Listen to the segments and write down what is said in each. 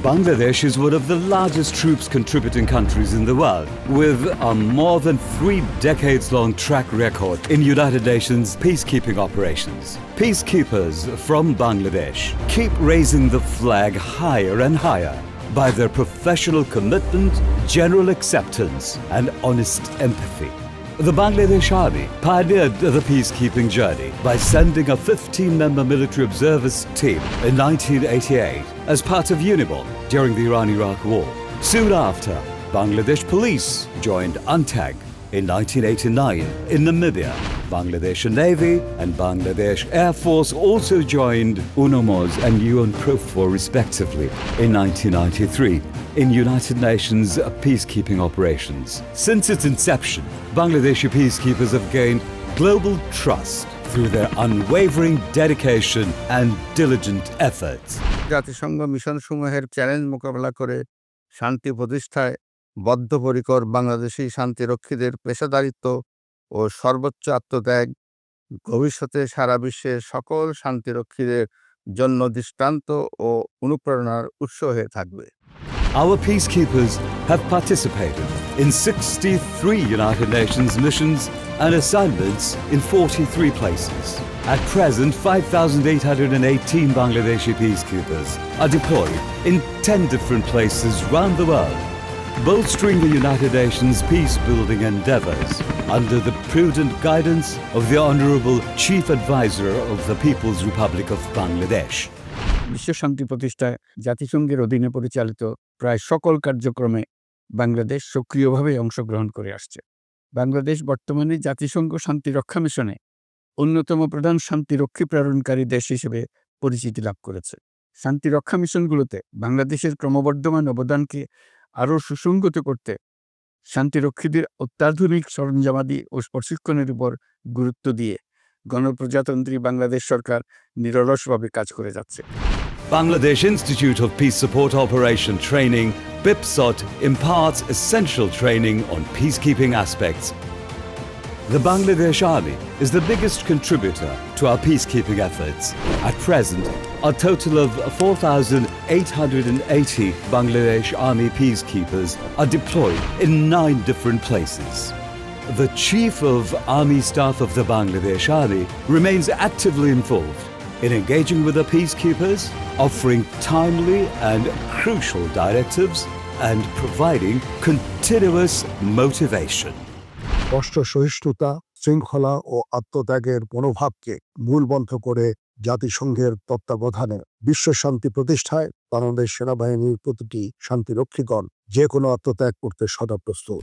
Bangladesh is one of the largest troops contributing countries in the world, with a more than 3 decades-long track record in United Nations peacekeeping operations. Peacekeepers from Bangladesh keep raising the flag higher and higher by their professional commitment, general acceptance, and honest empathy. The Bangladesh Army pioneered the peacekeeping journey by sending a 15-member military observers team in 1988 as part of UNIBOL during the Iran-Iraq War. Soon after, Bangladesh Police joined UNTAG in 1989 in Namibia. Bangladesh Navy and Bangladesh Air Force also joined UNOMOS and UNPROFOR respectively in 1993 in United Nations peacekeeping operations. Since its inception, Bangladeshi peacekeepers have gained global trust through their unwavering dedication and diligent efforts. জাতিসংঘ মিশনসমূহের challenge মোকাবেলা করে শান্তি প্রতিষ্ঠায় বদ্ধপরিকর বাংলাদেশি শান্তিরক্ষীদের পেশাদারিত্ব ও সর্বোচ্চ আত্মত্যাগ ভবিষ্যতে সারা বিশ্বের সকল শান্তিরক্ষীদের জন্য দৃষ্টান্ত ও অনুপ্রেরণার উৎস হয়ে থাকবে। Our peacekeepers have participated in 63 United Nations missions and assignments in 43 places. At present, 5,818 Bangladeshi peacekeepers are deployed in 10 different places around the world, bolstering the United Nations peace-building endeavors under the prudent guidance of the Honorable Chief Advisor of the People's Republic of Bangladesh. বিশ্ব শান্তি প্রতিষ্ঠায় জাতিসংঘের অধীনে পরিচালিত প্রায় সকল কার্যক্রমে বাংলাদেশ সক্রিয়ভাবে অংশগ্রহণ করে আসছে। বাংলাদেশ বর্তমানে জাতিসংঘ শান্তিরক্ষা মিশনে অন্যতম প্রধান শান্তিরক্ষী প্রেরণকারী দেশ হিসেবে পরিচিতি লাভ করেছে। শান্তিরক্ষা মিশনগুলোতে বাংলাদেশের ক্রমবর্ধমান অবদানকে আরও সুসংগত করতে শান্তিরক্ষীদের অত্যাধুনিক সরঞ্জামাদি ও প্রশিক্ষণের উপর গুরুত্ব দিয়ে গণপ্রজাতন্ত্রী বাংলাদেশ সরকার নিরলসভাবে কাজ করে যাচ্ছে। Bangladesh Institute of Peace Support Operation Training, BIPSOT, imparts essential training on peacekeeping aspects. The Bangladesh Army is the biggest contributor to our peacekeeping efforts. At present, a total of 4,880 Bangladesh Army peacekeepers are deployed in 9 different places. The Chief of Army Staff of the Bangladesh Army remains actively involved in engaging with the peacekeepers, offering timely and crucial directives, and providing continuous motivation. কষ্ট সহিষ্ণুতা, শৃঙ্খলা ও আত্মত্যাগের মনোভাবকে মূলমন্ত্র করে জাতিসংঘের তত্ত্বাবধানে বিশ্ব শান্তি প্রতিষ্ঠায় বাংলাদেশ সেনাবাহিনীর প্রতিটি শান্তিরক্ষীগণ যে কোনো আত্মত্যাগ করতে সদা প্রস্তুত।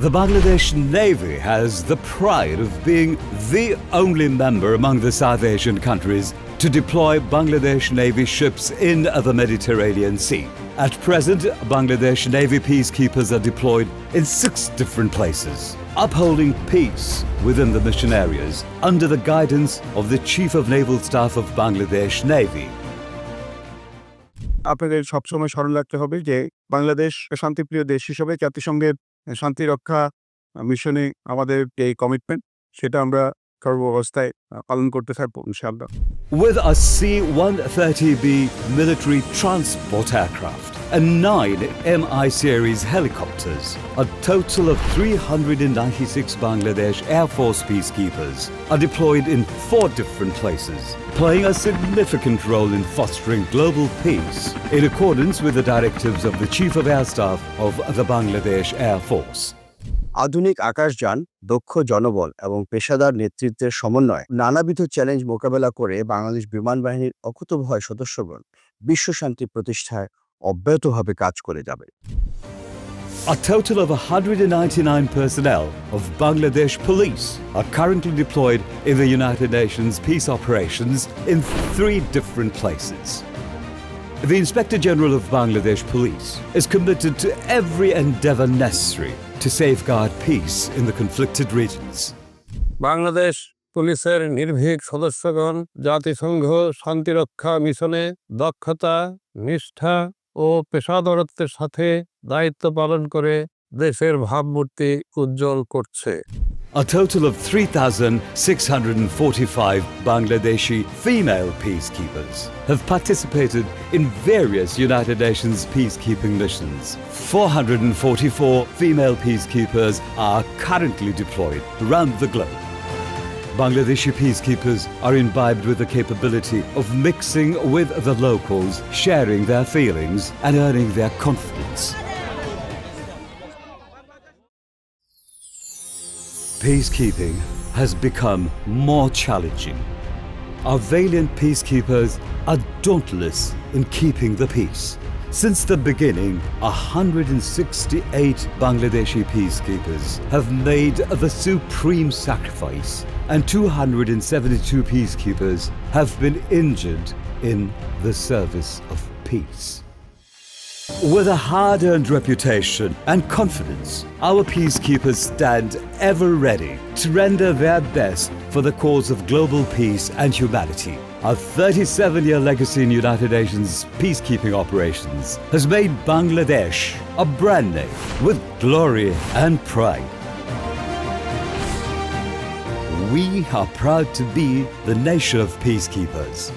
The Bangladesh Navy has the pride of being the only member among the South Asian countries to deploy Bangladesh Navy ships in the Mediterranean Sea. At present, Bangladesh Navy peacekeepers are deployed in 6 different places, upholding peace within the mission areas under the guidance of the Chief of Naval Staff of Bangladesh Navy. আপনাদের সবসময় স্মরণ রাখতে হবে যে বাংলাদেশ শান্তিপ্রিয় দেশ হিসেবে জাতিসংঘের শান্তিরক্ষা মিশনে আমাদের যে কমিটমেন্ট সেটা আমরা সর্বাবস্থায় পালন করতে থাকবো ইনশাআল্লাহ। With a C-130B military transport aircraft and 9 MI series helicopters, a total of 396 Bangladesh Air Force peacekeepers are deployed in 4 different places, playing a significant role in fostering global peace in accordance with the directives of the Chief of Air Staff of the Bangladesh Air Force. আধুনিক আকাশযান, দক্ষ জনবল এবং পেশাদার নেতৃত্বের সমন্বয়ে নানাবিধ challenge মোকাবেলা করে বাংলাদেশ বিমান বাহিনীর অকুতোভয় সদস্যগণ বিশ্ব শান্তি প্রতিষ্ঠায় অব্যাহতভাবে কাজ করে যাবে। A total of 199 personnel of Bangladesh Police are currently deployed in the United Nations peace operations in 3 different places. The Inspector General of Bangladesh Police is committed to every endeavor necessary to safeguard peace in the conflicted regions. Bangladesh পুলিশের নির্ভীক সদস্যগণ জাতিসংঘ শান্তিরক্ষা মিশনে দক্ষতা, নিষ্ঠা ও পেশাদারত্বের সাথে দায়িত্ব পালন করে দেশের ভাবমূর্তি উজ্জ্বল করছে। A total of 3,645 Bangladeshi female peacekeepers have participated in various United Nations peacekeeping missions. 444 female peacekeepers are currently deployed around the globe. Bangladeshi peacekeepers are imbibed with the capability of mixing with the locals, sharing their feelings and earning their confidence. Peacekeeping has become more challenging. Our valiant peacekeepers are dauntless in keeping the peace. Since the beginning, 168 Bangladeshi peacekeepers have made the supreme sacrifice, and 272 peacekeepers have been injured in the service of peace. With a hard-earned reputation and confidence, our peacekeepers stand ever ready to render their best for the cause of global peace and humanity. Our 37-year legacy in United Nations peacekeeping operations has made Bangladesh a brand name with glory and pride. We are proud to be the nation of peacekeepers.